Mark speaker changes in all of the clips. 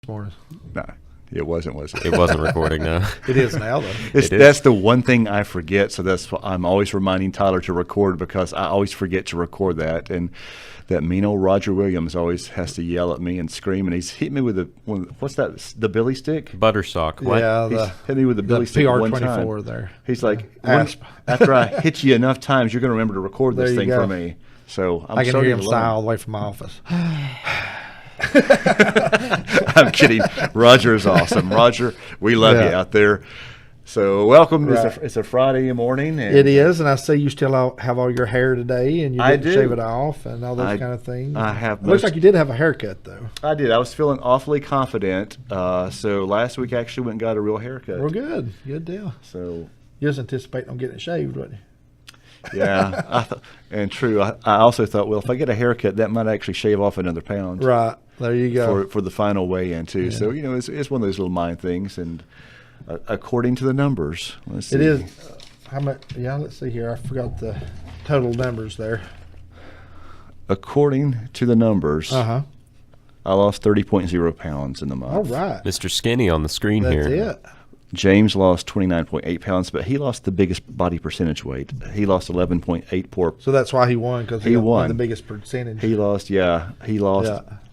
Speaker 1: morning.
Speaker 2: No, it wasn't, was it?
Speaker 3: It wasn't recording, no.
Speaker 1: It is now, though.
Speaker 2: That's the one thing I forget, so that's why I'm always reminding Tyler to record, because I always forget to record that. And that mean old Roger Williams always has to yell at me and scream, and he's hit me with what's that, the billy stick?
Speaker 3: Buttersock. What?
Speaker 1: Yeah,
Speaker 2: He's hit me with the billy stick one time.
Speaker 1: PR-24 there.
Speaker 2: He's like,
Speaker 1: Asp.
Speaker 2: after I hit you enough times, you're going to remember to record this
Speaker 1: There you
Speaker 2: thing
Speaker 1: go.
Speaker 2: for me. So
Speaker 1: I can
Speaker 2: starting
Speaker 1: hear him
Speaker 2: to
Speaker 1: sigh
Speaker 2: learn.
Speaker 1: all the way from my office.
Speaker 2: I'm kidding. Roger is awesome. Roger, we love you out there. So welcome.
Speaker 1: Right.
Speaker 2: It's a Friday morning. And
Speaker 1: It is, and I see you still have all your hair today, and you
Speaker 2: I
Speaker 1: didn't
Speaker 2: do.
Speaker 1: shave it off and all those kind of things.
Speaker 2: I have.
Speaker 1: It looks like you did have a haircut, though.
Speaker 2: I did. I was feeling awfully confident. So last week I actually went and got a real haircut.
Speaker 1: Well, good. Good deal.
Speaker 2: So
Speaker 1: You was anticipating on getting it shaved, wasn't you?
Speaker 2: yeah, and true. I also thought, well, if I get a haircut, that might actually shave off another pound.
Speaker 1: Right. There you go.
Speaker 2: For the final weigh-in too. Yeah. So it's one of those little mind things, and according to the numbers, let's see.
Speaker 1: It is. How much? Yeah, let's see here. I forgot the total numbers there.
Speaker 2: According to the numbers, I lost 30.0 pounds in the month.
Speaker 1: All right.
Speaker 3: Mr. Skinny on the screen here.
Speaker 1: That's it.
Speaker 2: James lost 29.8 pounds, but he lost the biggest body percentage weight. He lost 11.84.
Speaker 1: So that's why he won, because he won the biggest percentage.
Speaker 2: He lost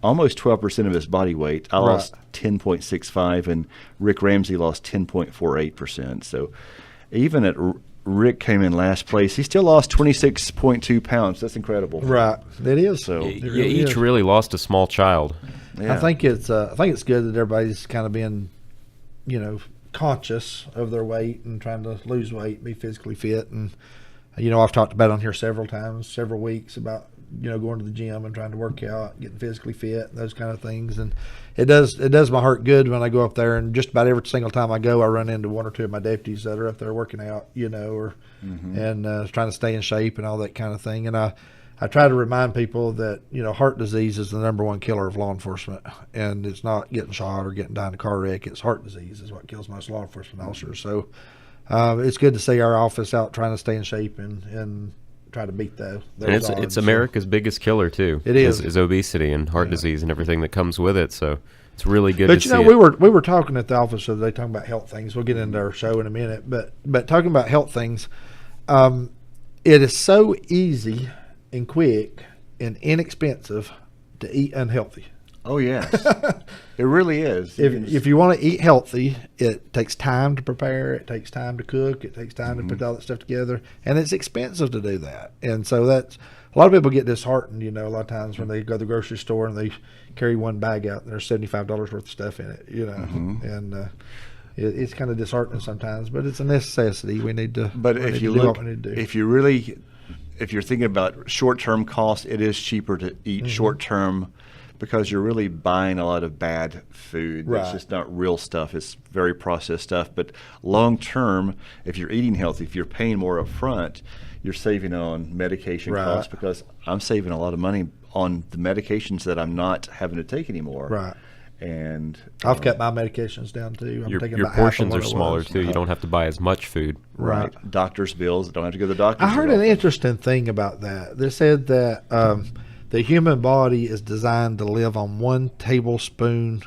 Speaker 2: almost 12% of his body weight. I lost 10.65, and Rick Ramsey lost 10.48%. So even at Rick came in last place, he still lost 26.2 pounds. That's incredible.
Speaker 1: Right. It is.
Speaker 2: So
Speaker 3: You each really lost a small child.
Speaker 2: Yeah.
Speaker 1: I think it's good that everybody's kind of being, conscious of their weight and trying to lose weight, be physically fit. And, I've talked about it on here several times, several weeks about, going to the gym and trying to work out, getting physically fit, and those kind of things. And it does my heart good when I go up there, and just about every single time I go, I run into one or two of my deputies that are up there working out, and trying to stay in shape and all that kind of thing. And I try to remind people that, heart disease is the number one killer of law enforcement, and it's not getting shot or getting died in a car wreck. It's heart disease is what kills most law enforcement officers. So it's good to see our office out trying to stay in shape and try to beat those odds.
Speaker 3: It's America's biggest killer, too.
Speaker 1: It is
Speaker 3: obesity and heart disease and everything that comes with it. So it's really good
Speaker 1: to
Speaker 3: see
Speaker 1: it.
Speaker 3: we
Speaker 1: were talking at the office the other day, talking about health things. We'll get into our show in a minute. But talking about health things, it is so easy and quick and inexpensive to eat unhealthy.
Speaker 2: Oh yes, it really is.
Speaker 1: If you want to eat healthy, it takes time to prepare. It takes time to cook. It takes time to put all that stuff together, and it's expensive to do that. And so that's a lot of people get disheartened. A lot of times when they go to the grocery store and they carry one bag out and there's $75 worth of stuff in it. And it's kind of disheartening sometimes, but it's a necessity. We need to.
Speaker 2: But if you look, if you're thinking about short-term costs, it is cheaper to eat short-term, because you're really buying a lot of bad food.
Speaker 1: Right.
Speaker 2: It's just not real stuff. It's very processed stuff. But long-term, if you're eating healthy, if you're paying more up front, you're saving on medication costs, because I'm saving a lot of money on the medications that I'm not having to take anymore.
Speaker 1: Right.
Speaker 2: And
Speaker 1: I've cut my medications down too.
Speaker 3: Your portions are smaller too. You don't have to buy as much food.
Speaker 1: Right.
Speaker 2: Doctor's bills. Don't have to go to the doctor.
Speaker 1: I heard an interesting thing about that. They said that the human body is designed to live on 1 tablespoon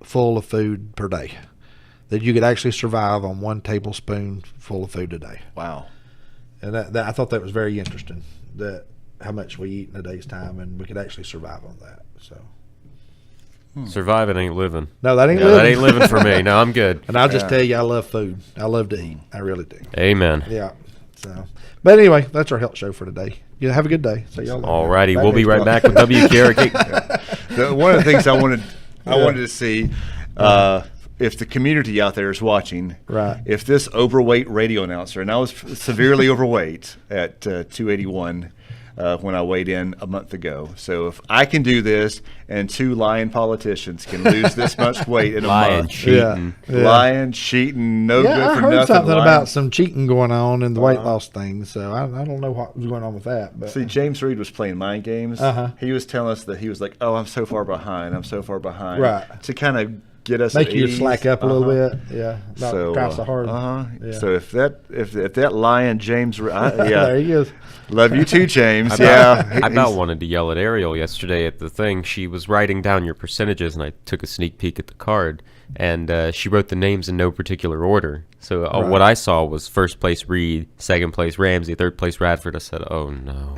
Speaker 1: full of food per day. That you could actually survive on 1 tablespoon full of food a day.
Speaker 2: Wow.
Speaker 1: And that I thought that was very interesting. That how much we eat in a day's time, and we could actually survive on that. So.
Speaker 3: Surviving ain't living.
Speaker 1: No, that ain't living.
Speaker 3: That ain't living for me. No, I'm good.
Speaker 1: And I'll just tell you, I love food. I love to eat. I really do.
Speaker 3: Amen.
Speaker 1: Yeah. So, but anyway, that's our health show for today. Have a good day. See y'all later.
Speaker 3: All righty, we'll be right back with WKRK.
Speaker 2: One of the things I wanted to see, if the community out there is watching,
Speaker 1: right?
Speaker 2: If this overweight radio announcer, and I was severely overweight at 281. When I weighed in a month ago. So if I can do this, and 2 lying politicians can lose this much weight in a month.
Speaker 3: Cheating.
Speaker 1: Yeah.
Speaker 2: Lying, cheating, no good for nothing.
Speaker 1: I heard something
Speaker 2: lying.
Speaker 1: about some cheating going on in the weight loss thing, so I don't know what was going on with that. But
Speaker 2: see, James Reed was playing mind games. He was telling us that he was like, oh, I'm so far behind. I'm so far behind.
Speaker 1: Right.
Speaker 2: To kind of get us
Speaker 1: make
Speaker 2: at
Speaker 1: you
Speaker 2: ease.
Speaker 1: slack up a little bit. Yeah, not
Speaker 2: So
Speaker 1: try so hard.
Speaker 2: Yeah. So if that lion James, yeah,
Speaker 1: There he is.
Speaker 2: love you too, James. Yeah,
Speaker 3: I about wanted to yell at Ariel yesterday at the thing. She was writing down your percentages, and I took a sneak peek at the card, and she wrote the names in no particular order. So what I saw was first place Reed, second place Ramsey, third place Radford. I said, "Oh no."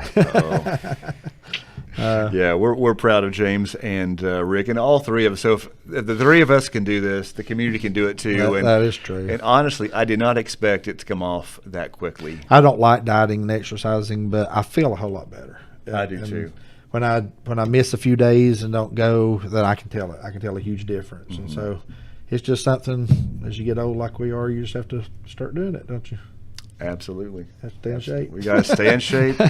Speaker 2: Yeah, we're proud of James and Rick and all three of us. So if the three of us can do this, the community can do it too.
Speaker 1: That is true.
Speaker 2: And honestly, I did not expect it to come off that quickly.
Speaker 1: I don't like dieting and exercising, but I feel a whole lot better.
Speaker 2: I do too.
Speaker 1: When I miss a few days and don't go, then I can tell it. I can tell a huge difference. And so it's just something, as you get old like we are, you just have to start doing it, don't you?
Speaker 2: Absolutely.
Speaker 1: Have to stay in shape.
Speaker 2: We got to stay in shape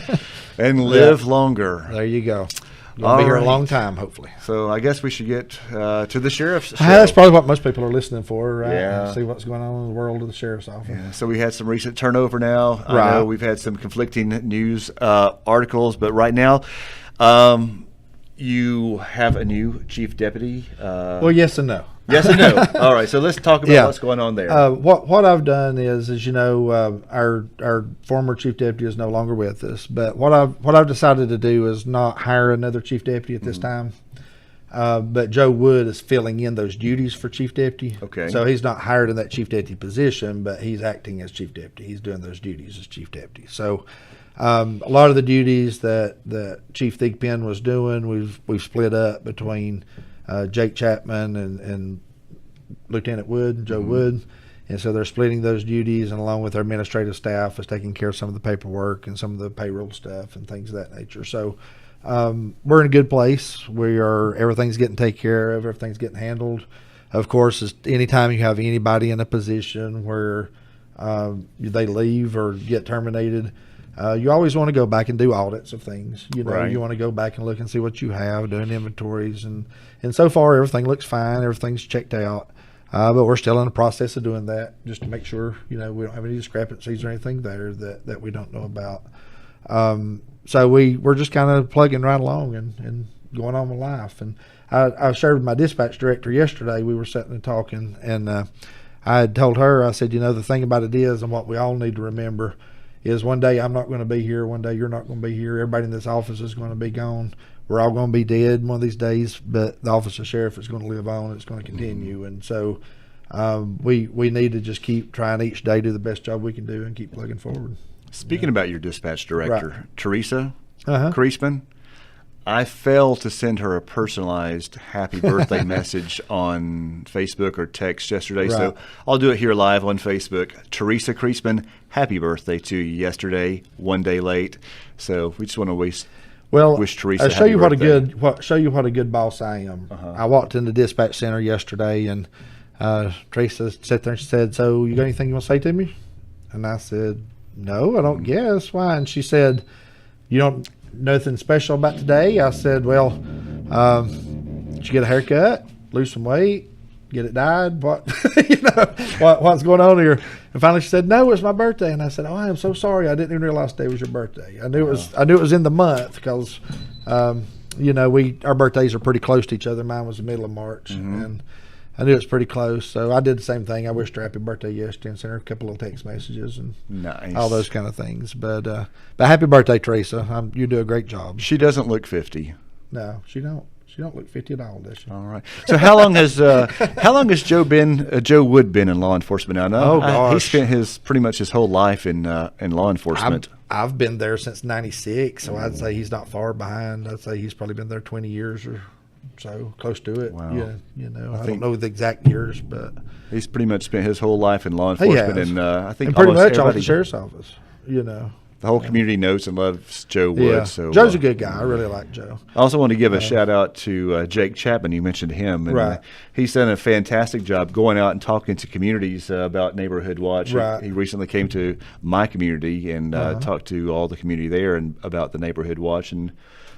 Speaker 2: and live longer.
Speaker 1: There you go. You'll be here a long time, hopefully.
Speaker 2: So I guess we should get to the sheriff's show.
Speaker 1: That's probably what most people are listening for, right?
Speaker 2: Yeah.
Speaker 1: See what's going on in the world of the sheriff's office.
Speaker 2: Yeah. So we had some recent turnover now.
Speaker 1: Right.
Speaker 2: I know we've had some conflicting news articles, but right now you have a new chief deputy.
Speaker 1: Well, yes and no.
Speaker 2: Yes and no. All right, so let's talk about what's going on there.
Speaker 1: What I've done is you know, our former chief deputy is no longer with us. But what I've decided to do is not hire another chief deputy at this time. But Joe Wood is filling in those duties for chief deputy.
Speaker 2: Okay.
Speaker 1: So he's not hired in that chief deputy position, but he's acting as chief deputy. He's doing those duties as chief deputy. So a lot of the duties that Chief Thigpen was doing, we've split up between Jake Chapman and Lieutenant Wood, Joe Wood. And so they're splitting those duties, and along with their administrative staff is taking care of some of the paperwork and some of the payroll stuff and things of that nature. So we're in a good place. Everything's getting taken care of, everything's getting handled. Of course, anytime you have anybody in a position where they leave or get terminated, you always want to go back and do audits of things. You know,
Speaker 2: Right.
Speaker 1: You want to go back and look and see what you have, doing inventories, and so far everything looks fine. Everything's checked out, but we're still in the process of doing that just to make sure we don't have any discrepancies or anything there that we don't know about. So we're just kind of plugging right along and going on with life. And I shared with my dispatch director yesterday. We were sitting and talking, and I had told her, I said, the thing about it is, and what we all need to remember is one day I'm not going to be here. One day you're not going to be here. Everybody in this office is going to be gone. We're all going to be dead one of these days, but the office of sheriff is going to live on. It's going to continue. And so we need to just keep trying each day, do the best job we can do, and keep plugging forward.
Speaker 2: Speaking about your dispatch director,
Speaker 1: Right.
Speaker 2: Teresa
Speaker 1: Uh-huh.
Speaker 2: Creasman, I failed to send her a personalized happy birthday message on Facebook or text yesterday, so
Speaker 1: Right.
Speaker 2: I'll do it here live on Facebook. Teresa Creasman, happy birthday to you yesterday, one day late. So we just want to wish Teresa
Speaker 1: I'll show
Speaker 2: happy
Speaker 1: you
Speaker 2: birthday.
Speaker 1: show you what a good boss I am. I walked in the dispatch center yesterday, and Teresa sat there and she said, "So you got anything you want to say to me?" And I said, "No, I don't guess. Why?" And she said, "You don't nothing special about today?" I said, "Well, did you get a haircut, lose some weight, get it dyed? What what's going on here?" And finally she said, "No, it's my birthday." And I said, "Oh, I am so sorry. I didn't even realize today was your birthday. I knew it was in the month because our birthdays are pretty close to each other. Mine was the middle of March, and I knew it was pretty close. So I did the same thing. I wished her happy birthday yesterday and sent her a couple of text messages and
Speaker 2: Nice.
Speaker 1: all those kind of things. But happy birthday, Teresa. You do a great job.
Speaker 2: She doesn't look 50.
Speaker 1: No, she don't. She don't look 50 at all, does she?
Speaker 2: All right. So how long has Joe Wood been in law enforcement now? No,
Speaker 1: Oh, gosh.
Speaker 2: He spent pretty much his whole life in law enforcement.
Speaker 1: I've been there since '96, so I'd say he's not far behind. I'd say he's probably been there 20 years or so, close to it.
Speaker 2: Wow.
Speaker 1: Yeah, I don't know the exact years, but
Speaker 2: He's pretty much spent his whole life in law enforcement,
Speaker 1: has.
Speaker 2: and I think
Speaker 1: and pretty
Speaker 2: almost
Speaker 1: much off
Speaker 2: everybody,
Speaker 1: the sheriff's office.
Speaker 2: the whole community knows and loves Joe Wood.
Speaker 1: Yeah,
Speaker 2: So
Speaker 1: Joe's a good guy. I really like Joe.
Speaker 2: I also want to give a shout out to Jake Chapman. You mentioned him, and
Speaker 1: Right.
Speaker 2: he's done a fantastic job going out and talking to communities about Neighborhood Watch.
Speaker 1: Right.
Speaker 2: He recently came to my community and talked to all the community there and about the Neighborhood Watch, and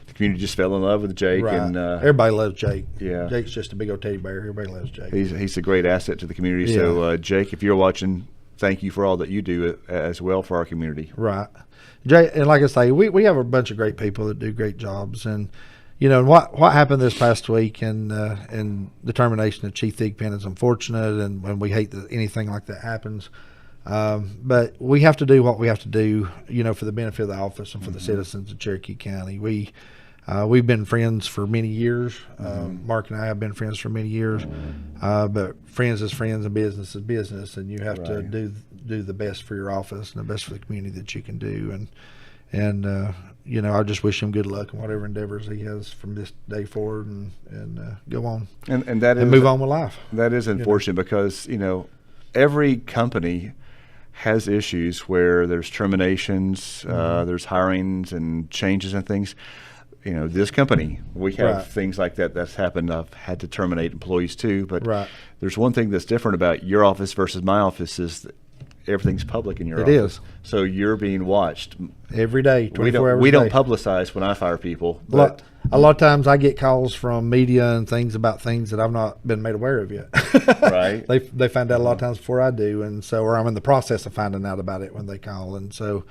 Speaker 2: the community just fell in love with Jake.
Speaker 1: Right.
Speaker 2: And
Speaker 1: Everybody loves Jake.
Speaker 2: yeah.
Speaker 1: Jake's just a big old teddy bear. Everybody loves Jake.
Speaker 2: he's a great asset to the community.
Speaker 1: Yeah.
Speaker 2: So Jake, if you're watching, thank you for all that you do as well for our community.
Speaker 1: Right. Jay, and like I say, we have a bunch of great people that do great jobs, and and what happened this past week in the termination of Chief Thigpen is unfortunate, and we hate that anything like that happens. But we have to do what we have to do, for the benefit of the office and for the citizens of Cherokee County. We've been friends for many years. Mark and I have been friends for many years. But friends is friends and business is business, and you have to do the best for your office and the best for the community that you can do. And I just wish him good luck in whatever endeavors he has from this day forward, and go on
Speaker 2: and that is,
Speaker 1: move on with life.
Speaker 2: That is unfortunate because every company has issues where there's terminations, there's hirings and changes and things. This company, we have things like that's happened. I've had to terminate employees too, but there's one thing that's different about your office versus my office is that everything's public in your office. It is. So you're being watched
Speaker 1: every day, 24 hours
Speaker 2: we
Speaker 1: a day.
Speaker 2: don't publicize when I fire people. But
Speaker 1: a lot of times I get calls from media and things about things that I've not been made aware of yet.
Speaker 2: Right.
Speaker 1: They find out a lot of times before I do, and so, or I'm in the process of finding out about it when they call, and so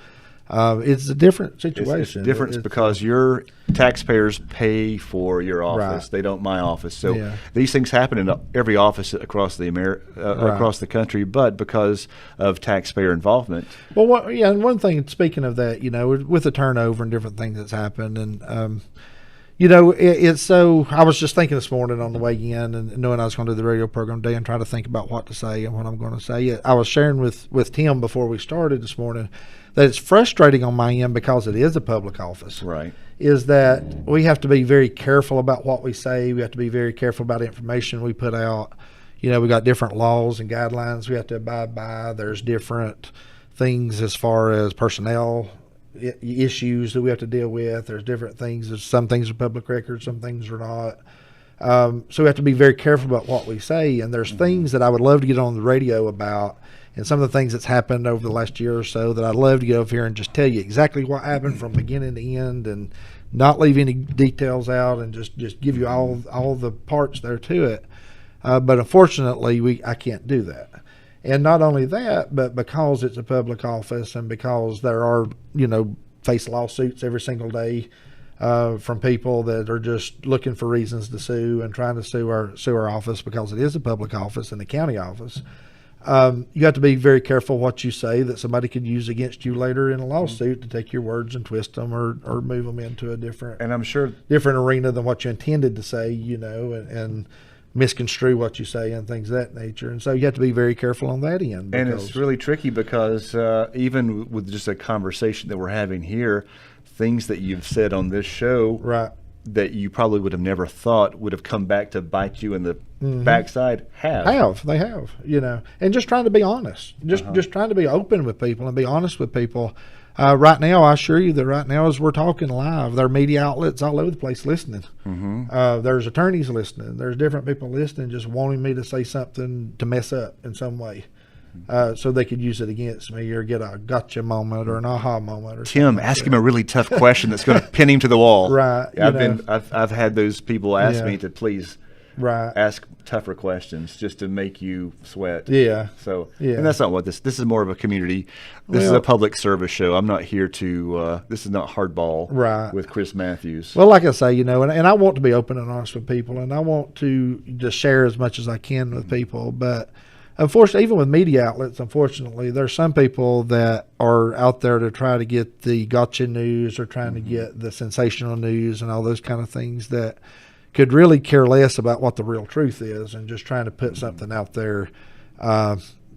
Speaker 1: it's a different situation.
Speaker 2: It's different because your taxpayers pay for your office. They don't my office. So these things happen in every office across the across the country, but because of taxpayer involvement.
Speaker 1: Well, and one thing, speaking of that, with the turnover and different things that's happened, and it's so. I was just thinking this morning on the way in, and knowing I was going to do the radio program today, and trying to think about what to say and what I'm going to say. I was sharing with Tim before we started this morning that it's frustrating on my end because it is a public office.
Speaker 2: Right.
Speaker 1: Is that we have to be very careful about what we say. We have to be very careful about information we put out. We got different laws and guidelines we have to abide by. There's different things as far as personnel issues that we have to deal with. There's different things. Some things are public records, some things are not. So we have to be very careful about what we say. And there's things that I would love to get on the radio about, and some of the things that's happened over the last year or so that I'd love to get over here and just tell you exactly what happened from beginning to end, and not leave any details out, and just give you all the parts there to it. But unfortunately, I can't do that. And not only that, but because it's a public office, and because there are, face lawsuits every single day from people that are just looking for reasons to sue and trying to sue our office because it is a public office and a county office. You have to be very careful what you say that somebody could use against you later in a lawsuit to take your words and twist them or move them into a different,
Speaker 2: and I'm sure
Speaker 1: different arena than what you intended to say, and misconstrue what you say and things of that nature. And so you have to be very careful on that end.
Speaker 2: And it's really tricky because even with just a conversation that we're having here, things that you've said on this show that you probably would have never thought would have come back to bite you in the backside
Speaker 1: they have, and just trying to be honest, just trying to be open with people and be honest with people. Right now, I assure you that right now, as we're talking live, there are media outlets all over the place listening. There's attorneys listening. There's different people listening, just wanting me to say something to mess up in some way, so they could use it against me or get a gotcha moment or an aha moment. Or
Speaker 2: Tim, ask him a really tough question that's going to pin him to the wall.
Speaker 1: Right.
Speaker 2: I've had those people ask me to please ask tougher questions just to make you sweat. So, and that's not what this is more of a community. This is a public service show. I'm not here to, this is not hardball with Chris Matthews.
Speaker 1: Well, like I say, and I want to be open and honest with people, and I want to just share as much as I can with people. But unfortunately, even with media outlets, unfortunately, there's some people that are out there to try to get the gotcha news or trying to get the sensational news and all those kind of things that could really care less about what the real truth is, and just trying to put something out there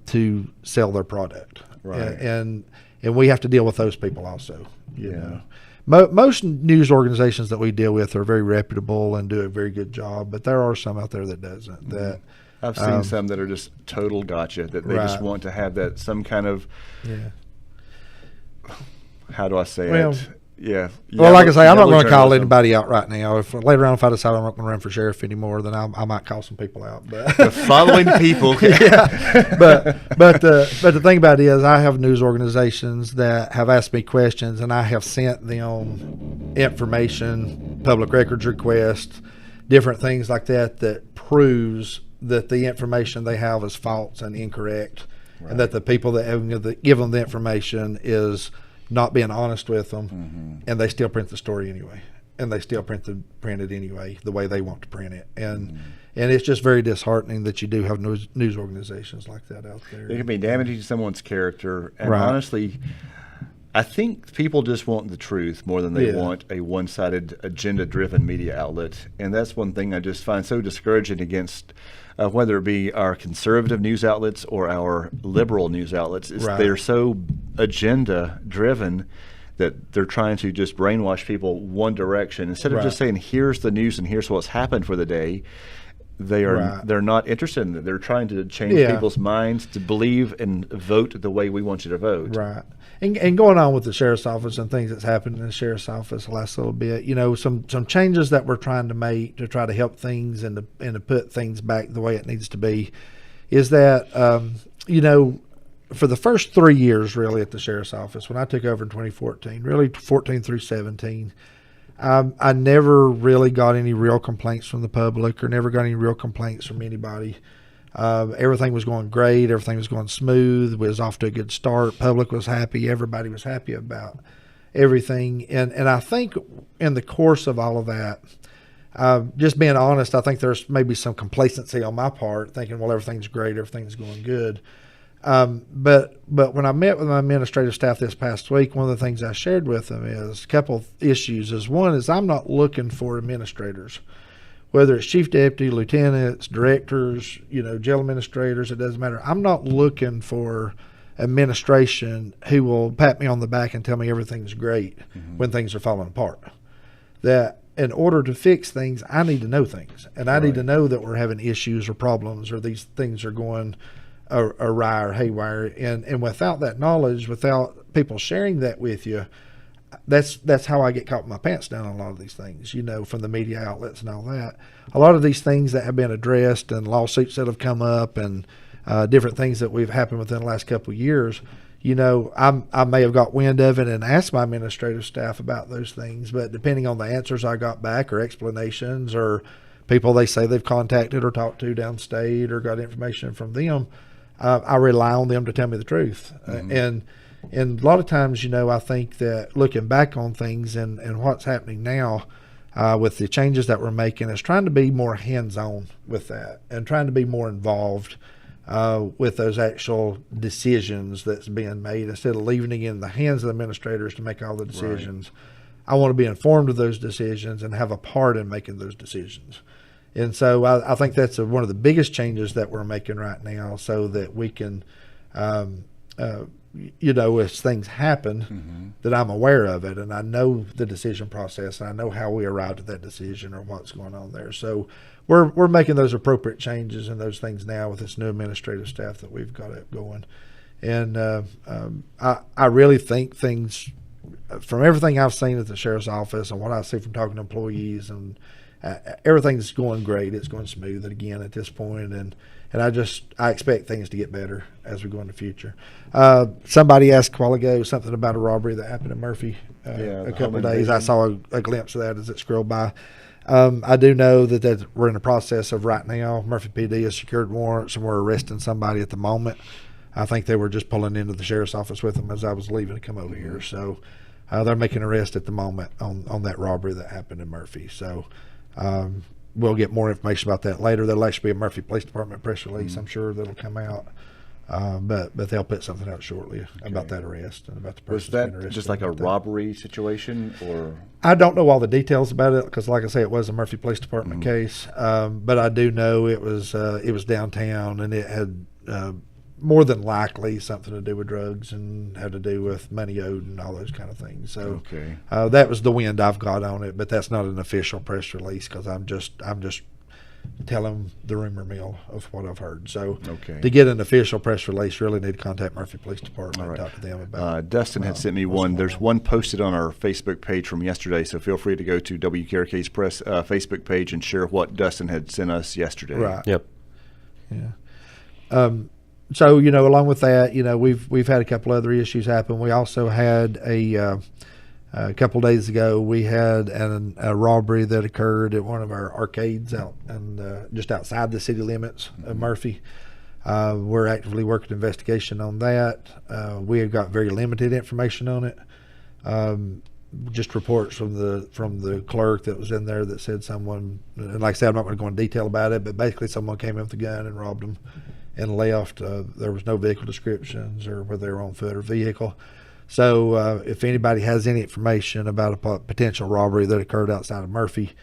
Speaker 1: to sell their product. And we have to deal with those people also. You know, most news organizations that we deal with are very reputable and do a very good job, but there are some out there that doesn't. That
Speaker 2: I've seen some that are just total gotcha, that they just want to have that some kind of how do I say it? Well,
Speaker 1: like I say, I'm not going to call anybody out right now. If later on, if I decide I'm not going to run for sheriff anymore, then I might call some people out. But
Speaker 2: the following people,
Speaker 1: but the thing about it is, I have news organizations that have asked me questions, and I have sent them information, public records requests, different things like that proves that the information they have is false and incorrect, and that the people that have give them the information is not being honest with them, and they still print the story anyway. and they still print it anyway the way they want to print it. And it's just very disheartening that you do have news organizations like that out there.
Speaker 2: It can be damaging to someone's character. And
Speaker 1: Right.
Speaker 2: honestly, I think people just want the truth more than they want a one-sided, agenda-driven media outlet. And that's one thing I just find so discouraging against whether it be our conservative news outlets or our liberal news outlets. Is they're so agenda-driven that they're trying to just brainwash people one direction. Instead of just saying, here's the news and here's what's happened for the day, they're not interested in it. They're trying to change people's minds to believe and vote the way we want you to vote.
Speaker 1: Right. And going on with the sheriff's office and things that's happened in the sheriff's office the last little bit, some changes that we're trying to make to try to help things and to put things back the way it needs to be is that, for the first 3 years really at the sheriff's office, when I took over in 2014, really 14 through 17, I never really got any real complaints from the public or never got any real complaints from anybody. Everything was going great. Everything was going smooth. We was off to a good start. Public was happy. Everybody was happy about everything. And I think in the course of all of that, just being honest, I think there's maybe some complacency on my part, thinking, well, everything's great. Everything's going good. But when I met with my administrative staff this past week, one of the things I shared with them is a couple of issues. One is I'm not looking for administrators, whether it's chief deputy, lieutenants, directors, jail administrators, it doesn't matter. I'm not looking for administration who will pat me on the back and tell me everything's great when things are falling apart. That in order to fix things, I need to know things. And I need to know that we're having issues or problems or these things are going awry or haywire. And without that knowledge, without people sharing that with you, that's how I get caught with my pants down on a lot of these things, from the media outlets and all that. A lot of these things that have been addressed and lawsuits that have come up and different things that we've happened within the last couple of years, I may have got wind of it and asked my administrative staff about those things, but depending on the answers I got back or explanations or people they say they've contacted or talked to downstate or got information from them, I rely on them to tell me the truth. And a lot of times, I think that looking back on things and what's happening now with the changes that we're making is trying to be more hands-on with that and trying to be more involved with those actual decisions that's being made instead of leaving it in the hands of the administrators to make all the decisions. I want to be informed of those decisions and have a part in making those decisions. And so I think that's one of the biggest changes that we're making right now so that we can as things happen, that I'm aware of it and I know the decision process and I know how we arrived at that decision or what's going on there. So we're making those appropriate changes and those things now with this new administrative staff that we've got up going. And I really think things, from everything I've seen at the sheriff's office and what I see from talking to employees, and everything's going great. It's going smooth again at this point, and I expect things to get better as we go in the future. Somebody asked a while ago something about a robbery that happened in Murphy a couple of days. I saw a glimpse of that as it scrolled by. I do know that we're in the process of right now. Murphy PD has secured warrants and we're arresting somebody at the moment. I think they were just pulling into the sheriff's office with them as I was leaving to come over here. So they're making an arrest at the moment on that robbery that happened in Murphy. So we'll get more information about that later. There'll actually be a Murphy Police Department press release, I'm sure, that'll come out. But they'll put something out shortly about that arrest and about the person.
Speaker 2: Was that just like a robbery situation, or?
Speaker 1: I don't know all the details about it because, like I say, it was a Murphy Police Department case. But I do know it was downtown, and it had more than likely something to do with drugs and had to do with money owed and all those kind of things. So that was the wind I've got on it, but that's not an official press release because I'm just telling the rumor mill of what I've heard. So to get an official press release, you really need to contact Murphy Police Department and talk to them about
Speaker 2: Dustin had sent me one. There's one posted on our Facebook page from yesterday, so feel free to go to WKRK's press Facebook page and share what Dustin had sent us yesterday.
Speaker 1: Right.
Speaker 3: Yep.
Speaker 1: Yeah. So, along with that, we've had a couple other issues happen. We also had a couple days ago, we had a robbery that occurred at one of our arcades out and just outside the city limits of Murphy. We're actively working investigation on that. We have got very limited information on it. just reports from the clerk that was in there that said someone, and like I said, I'm not going to go into detail about it, but basically someone came in with a gun and robbed them and left. There was no vehicle descriptions or whether they were on foot or vehicle. So if anybody has any information about a potential robbery that occurred outside of Murphy,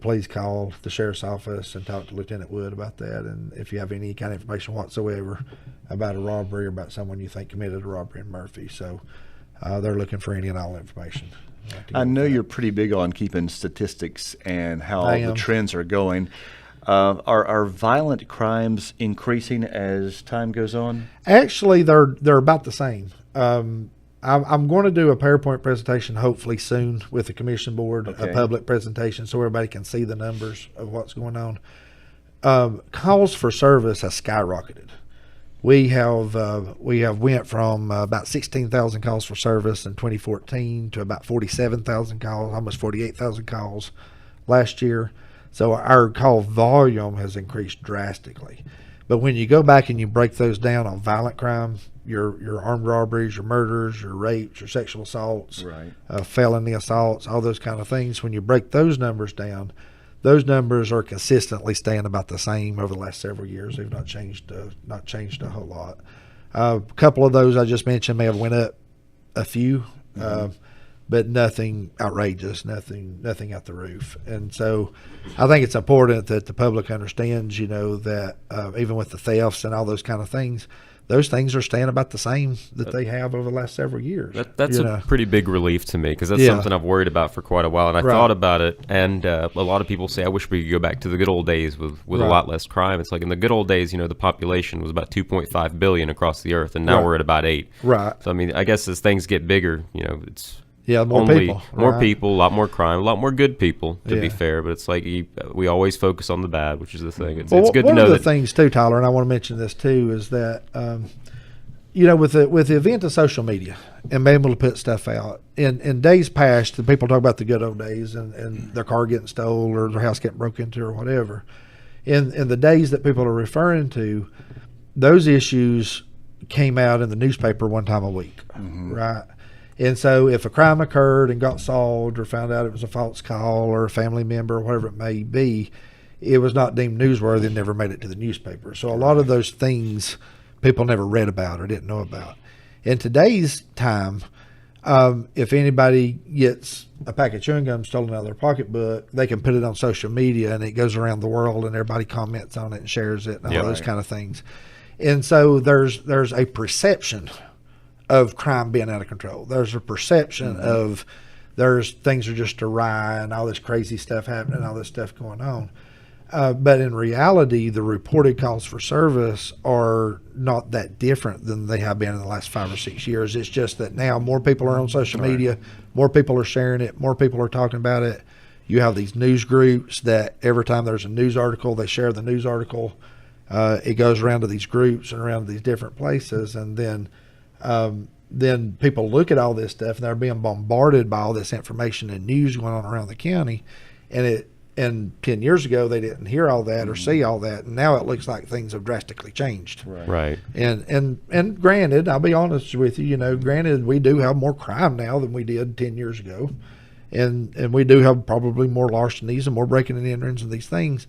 Speaker 1: please call the sheriff's office and talk to Lieutenant Wood about that. And if you have any kind of information whatsoever about a robbery or about someone you think committed a robbery in Murphy. So they're looking for any and all information.
Speaker 2: I know you're pretty big on keeping statistics and how the trends are going. Are violent crimes increasing as time goes on?
Speaker 1: Actually, they're about the same. I'm going to do a PowerPoint presentation hopefully soon with the commission board, a public presentation so everybody can see the numbers of what's going on. Calls for service has skyrocketed. We have went from about 16,000 calls for service in 2014 to about 47,000 calls, almost 48,000 calls last year. So our call volume has increased drastically. But when you go back and you break those down on violent crime, your armed robberies, your murders, your rapes, your sexual assaults, felony assaults, all those kind of things, when you break those numbers down, those numbers are consistently staying about the same over the last several years. They've not changed a whole lot. A couple of those I just mentioned may have went up a few, but nothing outrageous, nothing out the roof. And so I think it's important that the public understands, that even with the thefts and all those kind of things, those things are staying about the same that they have over the last several years.
Speaker 3: That's a pretty big relief to me because that's something I've worried about for quite a while. And I thought about it, and a lot of people say, I wish we could go back to the good old days with a lot less crime. It's like in the good old days, the population was about 2.5 billion across the earth, and now we're at about 8.
Speaker 1: Right.
Speaker 3: So, I mean, I guess as things get bigger, it's...
Speaker 1: more people.
Speaker 3: More people, a lot more crime, a lot more good people, to be fair. But it's like we always focus on the bad, which is the thing. It's good to know that. One
Speaker 1: of the things, too, Tyler, and I want to mention this, too, is that, with the event of social media and being able to put stuff out, in days past, the people talk about the good old days and their car getting stolen or their house getting broken into or whatever. In the days that people are referring to, those issues came out in the newspaper one time a week, right? And so if a crime occurred and got solved or found out it was a false call or a family member or whatever it may be, it was not deemed newsworthy and never made it to the newspaper. So a lot of those things people never read about or didn't know about. In today's time, if anybody gets a pack of chewing gum stolen out of their pocketbook, they can put it on social media and it goes around the world and everybody comments on it and shares it and all those kind of things. And so there's a perception of crime being out of control. There's a perception of things are just awry and all this crazy stuff happening, all this stuff going on. But in reality, the reported calls for service are not that different than they have been in the last 5 or 6 years. It's just that now more people are on social media, more people are sharing it, more people are talking about it. You have these news groups that every time there's a news article, they share the news article. It goes around to these groups and around to these different places, and then people look at all this stuff and they're being bombarded by all this information and news going on around the county. And 10 years ago, they didn't hear all that or see all that. And now it looks like things have drastically changed.
Speaker 3: Right.
Speaker 1: And granted, I'll be honest with you, granted, we do have more crime now than we did 10 years ago. And we do have probably more larcenies and more breaking and enterings and these things,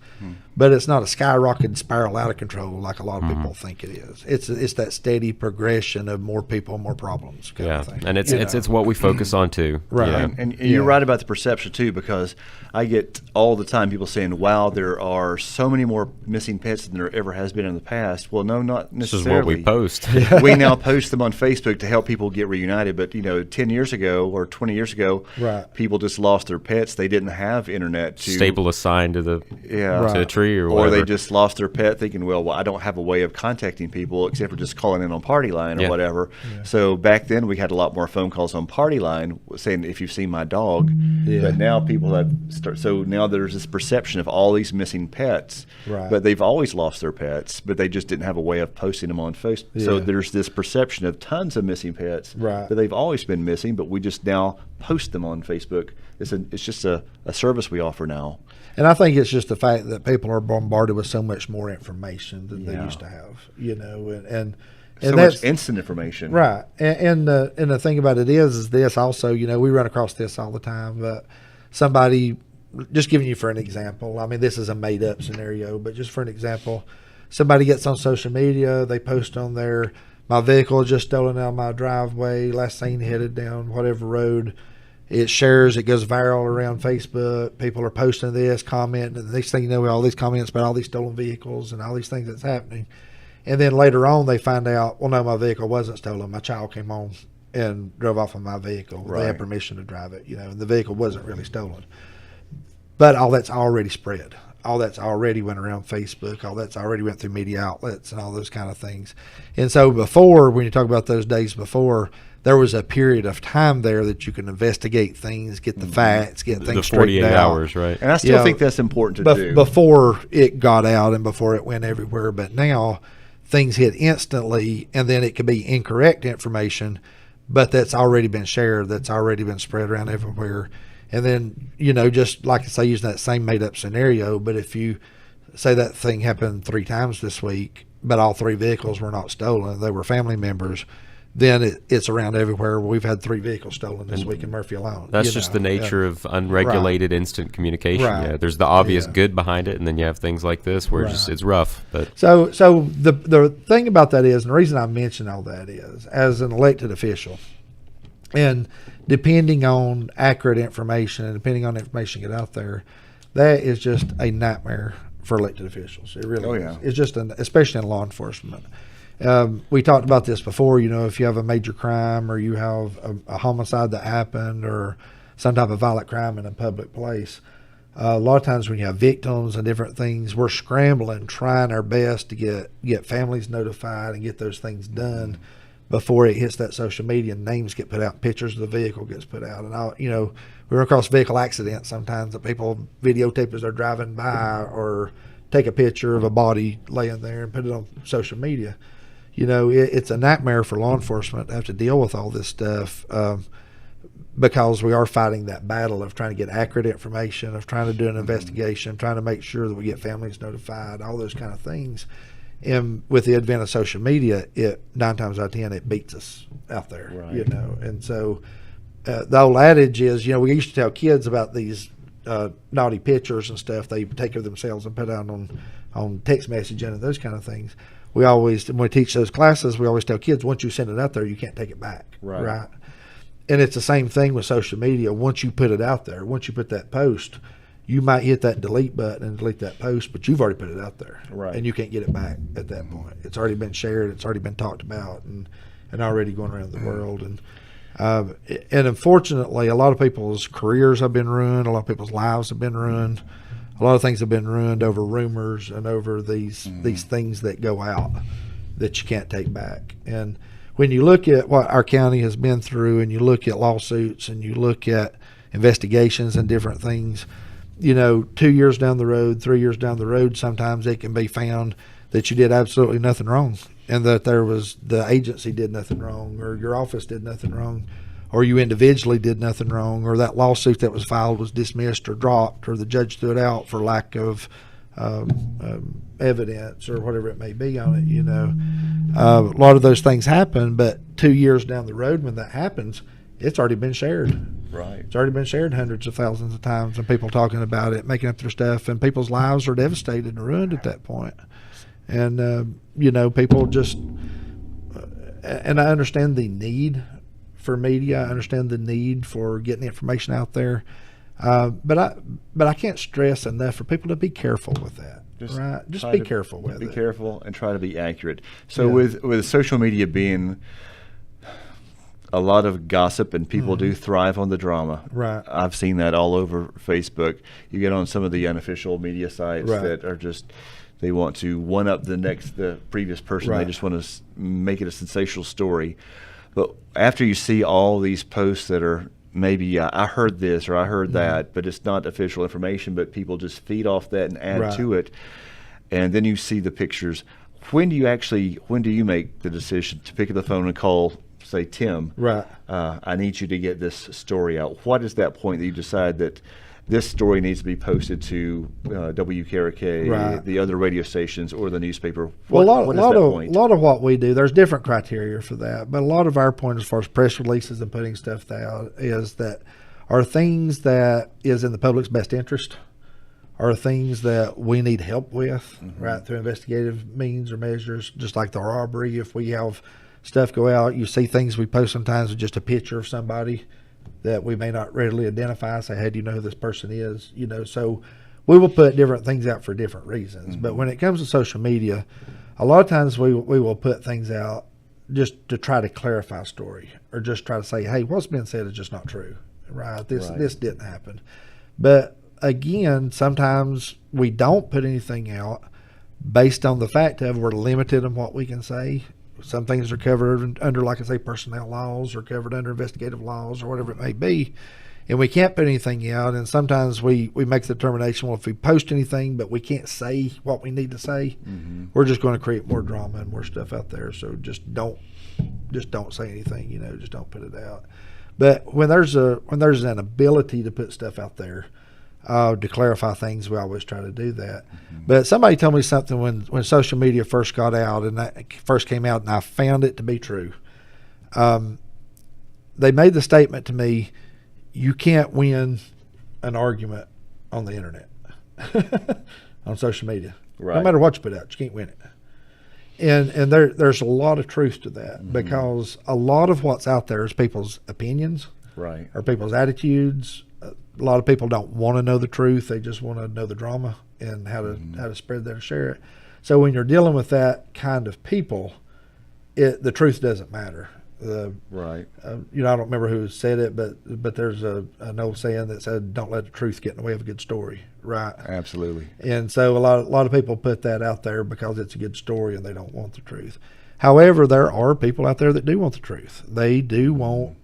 Speaker 1: but it's not a skyrocketing spiral out of control like a lot of people think it is. It's that steady progression of more people, more problems. Kind of thing,
Speaker 3: and it's what we focus on too.
Speaker 1: Right.
Speaker 2: And you're right about the perception too, because I get all the time people saying, "Wow, there are so many more missing pets than there ever has been in the past." Well, no, not necessarily.
Speaker 3: This is what we post.
Speaker 2: We now post them on Facebook to help people get reunited. But 10 years ago or 20 years ago, people just lost their pets. They didn't have internet to
Speaker 3: staple a sign to the to a tree or whatever.
Speaker 2: Or they just lost their pet thinking, well, I don't have a way of contacting people except for just calling in on Party Line or whatever. So back then we had a lot more phone calls on Party Line saying, if you've seen my dog. But now people have so now there's this perception of all these missing pets, but they've always lost their pets, but they just didn't have a way of posting them on Facebook. So there's this perception of tons of missing pets, but they've always been missing, but we just now post them on Facebook. It's just a service we offer now.
Speaker 1: And I think it's just the fact that people are bombarded with so much more information than they used to have, And
Speaker 2: so much instant information.
Speaker 1: Right. And the thing about it is this also, we run across this all the time, but somebody, just giving you for an example, I mean, this is a made up scenario, but just for an example, somebody gets on social media, they post on there, my vehicle is just stolen out of my driveway, last seen headed down whatever road. It shares, it goes viral around Facebook. People are posting this, commenting, and the next thing you know, all these comments about all these stolen vehicles and all these things that's happening. And then later on, they find out, well, no, my vehicle wasn't stolen. My child came home and drove off of my vehicle. Right. They had permission to drive it, and the vehicle wasn't really stolen. But all that's already spread. All that's already went around Facebook. All that's already went through media outlets and all those kind of things. And so before, when you talk about those days before, there was a period of time there that you can investigate things, get the facts, get things straightened out.
Speaker 3: The 48 hours, right?
Speaker 2: And I still think that's important to do.
Speaker 1: Before it got out and before it went everywhere. But now things hit instantly, and then it could be incorrect information, but that's already been shared, that's already been spread around everywhere. And then, just like I say, using that same made-up scenario, but if you say that thing happened 3 times this week, but all 3 vehicles were not stolen, they were family members, then it's around everywhere. We've had 3 vehicles stolen this week in Murphy alone.
Speaker 3: That's just the nature of unregulated instant communication.
Speaker 1: Right.
Speaker 3: Yeah, there's the obvious good behind it, and then you have things like this where it's rough. But
Speaker 1: so the thing about that is, and the reason I mention all that is, as an elected official, and depending on accurate information and depending on information get out there, that is just a nightmare for elected officials. It really is. It's just especially in law enforcement. We talked about this before, if you have a major crime or you have a homicide that happened or some type of violent crime in a public place, a lot of times when you have victims and different things, we're scrambling, trying our best to get families notified and get those things done before it hits that social media and names get put out, pictures of the vehicle gets put out. And we run across vehicle accidents sometimes that people videotape as they're driving by or take a picture of a body laying there and put it on social media. It's a nightmare for law enforcement to have to deal with all this stuff because we are fighting that battle of trying to get accurate information, of trying to do an investigation, trying to make sure that we get families notified, all those kind of things. And with the advent of social media, 9 times out of 10, it beats us out there,
Speaker 2: right.
Speaker 1: And so the old adage is, we used to tell kids about these naughty pictures and stuff they take of themselves and put out on text messaging and those kind of things. When we teach those classes, we always tell kids, once you send it out there, you can't take it back. Right. And it's the same thing with social media. Once you put it out there, once you put that post, you might hit that delete button and delete that post, but you've already put it out there.
Speaker 2: Right.
Speaker 1: And you can't get it back at that point. It's already been shared. It's already been talked about and already going around the world. And unfortunately, a lot of people's careers have been ruined. A lot of people's lives have been ruined. A lot of things have been ruined over rumors and over these things that go out that you can't take back. And when you look at what our county has been through and you look at lawsuits and you look at investigations and different things, 2 years down the road, 3 years down the road, sometimes it can be found that you did absolutely nothing wrong and that the agency did nothing wrong or your office did nothing wrong or you individually did nothing wrong, or that lawsuit that was filed was dismissed or dropped, or the judge threw it out for lack of evidence or whatever it may be on it. A lot of those things happen, but 2 years down the road when that happens, it's already been shared.
Speaker 2: Right.
Speaker 1: It's already been shared hundreds of thousands of times, and people talking about it, making up their stuff, and people's lives are devastated and ruined at that point. And people just, and I understand the need for media. I understand the need for getting information out there, but I can't stress enough for people to be careful with that. Just be careful with it.
Speaker 2: Be careful and try to be accurate. So with social media being a lot of gossip and people do thrive on the drama.
Speaker 1: Right.
Speaker 2: I've seen that all over Facebook. You get on some of the unofficial media sites that are just, they want to one up the previous person. They just want to make it a sensational story. But after you see all these posts that are maybe I heard this or I heard that, but it's not official information, but people just feed off that and add to it. And then you see the pictures. When do you make the decision to pick up the phone and call, say, Tim?
Speaker 1: Right.
Speaker 2: I need you to get this story out. What is that point that you decide that this story needs to be posted to WKRK,
Speaker 1: Right.
Speaker 2: the other radio stations, or the newspaper.
Speaker 1: Well,
Speaker 2: What is that
Speaker 1: a
Speaker 2: point?
Speaker 1: lot of what we do, there's different criteria for that, but a lot of our point as far as press releases and putting stuff out is that are things that is in the public's best interest, are things that we need help with, right, through investigative means or measures, just like the robbery. If we have stuff go out, you see things we post sometimes with just a picture of somebody that we may not readily identify, say, hey, do you know who this person is? So we will put different things out for different reasons. But when it comes to social media, a lot of times we will put things out just to try to clarify a story, or just try to say, hey, what's been said is just not true, right? This didn't happen. But again, sometimes we don't put anything out based on the fact of we're limited in what we can say. Some things are covered under, like I say, personnel laws, or covered under investigative laws, or whatever it may be, and we can't put anything out. And sometimes we make the determination, well, if we post anything but we can't say what we need to say, we're just going to create more drama and more stuff out there. So just don't say anything, just don't put it out. But when there's an ability to put stuff out there, to clarify things, we always try to do that. But somebody told me something when social media first got out, and that first came out, and I found it to be true. They made the statement to me, you can't win an argument on the internet, on social media.
Speaker 2: Right.
Speaker 1: No matter what you put out, you can't win it. And there's a lot of truth to that, because a lot of what's out there is people's opinions,
Speaker 2: Right.
Speaker 1: or people's attitudes. A lot of people don't want to know the truth; they just want to know the drama and how to spread that and share it. So when you're dealing with that kind of people, the truth doesn't matter.
Speaker 2: Right.
Speaker 1: I don't remember who said it, but there's an old saying that said, "Don't let the truth get in the way of a good story." Right.
Speaker 2: Absolutely.
Speaker 1: And so a lot of people put that out there because it's a good story and they don't want the truth. However, there are people out there that do want the truth. They do want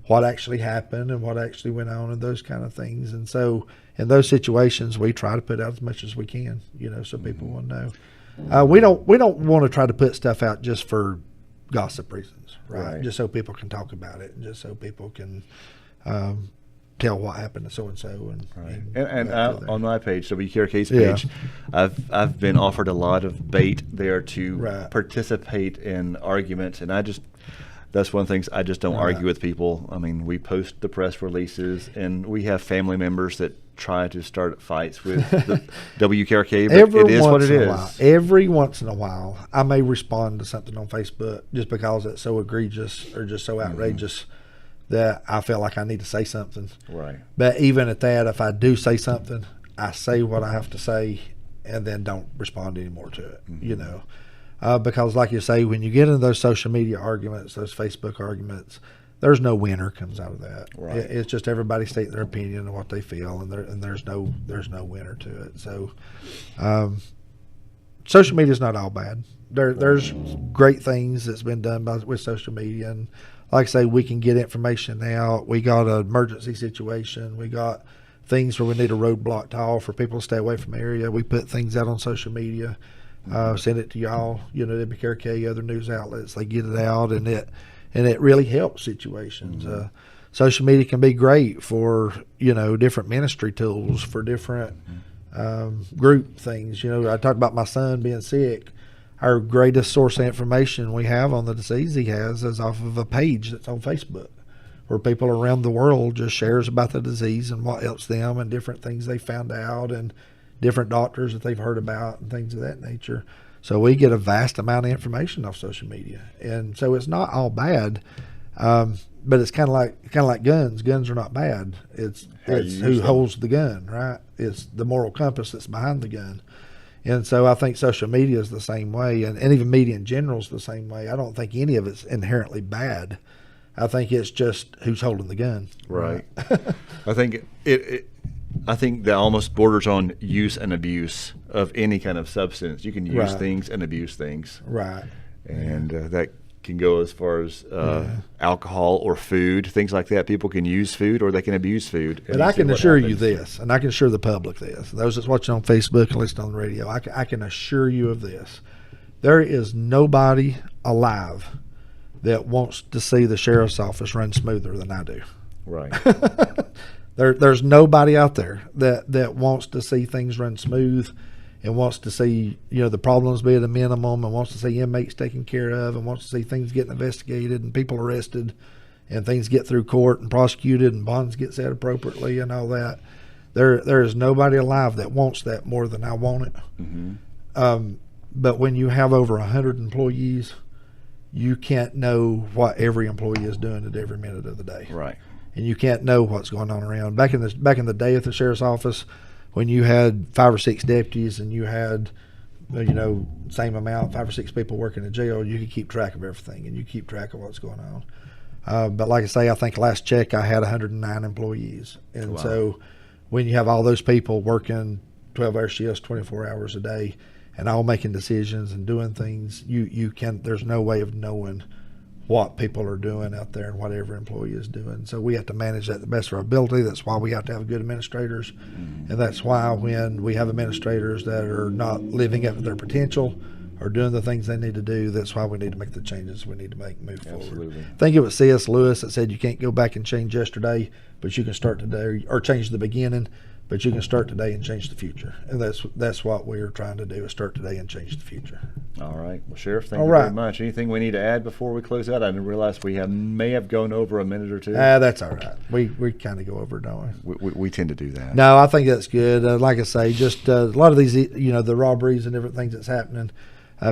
Speaker 1: what actually happened and what actually went on and those kind of things. And so in those situations, we try to put out as much as we can, so people will know. We don't want to try to put stuff out just for gossip reasons, right? Just so people can talk about it, and just so people can tell what happened to so and so. And
Speaker 2: on my page, WKRK's page, I've been offered a lot of bait there to participate in arguments, and that's one of the things I just don't argue with people. I mean, we post the press releases, and we have family members that try to start fights with the WKRK, but it is what it is.
Speaker 1: Every once in a while, I may respond to something on Facebook just because it's so egregious or just so outrageous that I feel like I need to say something.
Speaker 2: Right.
Speaker 1: But even at that, if I do say something, I say what I have to say and then don't respond anymore to it, because like you say, when you get into those social media arguments, those Facebook arguments, there's no winner comes out of that.
Speaker 2: Right.
Speaker 1: It's just everybody stating their opinion and what they feel, and there's no winner to it. So social media is not all bad. There's great things that's been done with social media, and like I say, we can get information out. We got an emergency situation. We got things where we need a roadblock tile for people to stay away from the area. We put things out on social media. Send it to y'all, WKRK, other news outlets. They get it out, and it really helps situations. Social media can be great for different ministry tools, for different group things. I talked about my son being sick. Our greatest source of information we have on the disease he has is off of a page that's on Facebook, where people around the world just shares about the disease and what helps them and different things they found out and different doctors that they've heard about and things of that nature. So we get a vast amount of information off social media, and so it's not all bad. But it's kind of like guns. Guns are not bad. It's who holds the gun, right? It's the moral compass that's behind the gun. And so I think social media is the same way, and even media in general is the same way. I don't think any of it's inherently bad. I think it's just who's holding the gun.
Speaker 2: Right. I think I think that almost borders on use and abuse of any kind of substance. You can use things and abuse things.
Speaker 1: Right.
Speaker 2: And that can go as far as alcohol or food, things like that. People can use food or they can abuse food.
Speaker 1: But I can assure you this, and I can assure the public this, those that's watching on Facebook and listening on the radio, I can assure you of this. There is nobody alive that wants to see the sheriff's office run smoother than I do.
Speaker 2: Right.
Speaker 1: There's nobody out there that wants to see things run smooth and wants to see, the problems be at a minimum and wants to see inmates taken care of and wants to see things getting investigated and people arrested and things get through court and prosecuted and bonds get set appropriately and all that. There is nobody alive that wants that more than I want it.
Speaker 2: Mm-hmm.
Speaker 1: But when you have over 100 employees, you can't know what every employee is doing at every minute of the day.
Speaker 2: Right.
Speaker 1: And you can't know what's going on around. Back in the day at the sheriff's office, when you had 5 or 6 deputies and you had, same amount, 5 or 6 people working in jail, you could keep track of everything and you keep track of what's going on. But like I say, I think last check I had 109 employees. And so when you have all those people working 12-hour shifts, 24 hours a day, and all making decisions and doing things, there's no way of knowing what people are doing out there and what every employee is doing. So we have to manage that to the best of our ability. That's why we have to have good administrators. And that's why when we have administrators that are not living up to their potential or doing the things they need to do, that's why we need to make the changes we need to make move forward. I think it was C.S. Lewis that said you can't go back and change yesterday, but you can start today, or change the beginning, but you can start today and change the future. And that's what we're trying to do, is start today and change the future.
Speaker 2: All right. Well, Sheriff, thank you very much. Anything we need to add before we close out? I didn't realize we may have gone over a minute or two.
Speaker 1: That's all right. We kind of go over, don't we?
Speaker 2: We tend to do that.
Speaker 1: No, I think that's good. Like I say, just a lot of these, the robberies and different things that's happening.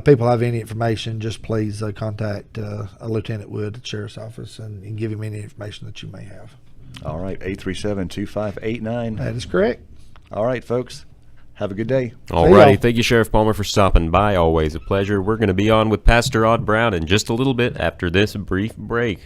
Speaker 1: People have any information, just please contact Lieutenant Wood at the Sheriff's Office and give him any information that you may have.
Speaker 2: All right, 837-2589.
Speaker 1: That is correct.
Speaker 2: All right, folks. Have a good day.
Speaker 3: All righty. Thank you, Sheriff Palmer, for stopping by. Always a pleasure. We're going to be on with Pastor Odd Brown in just a little bit after this brief break.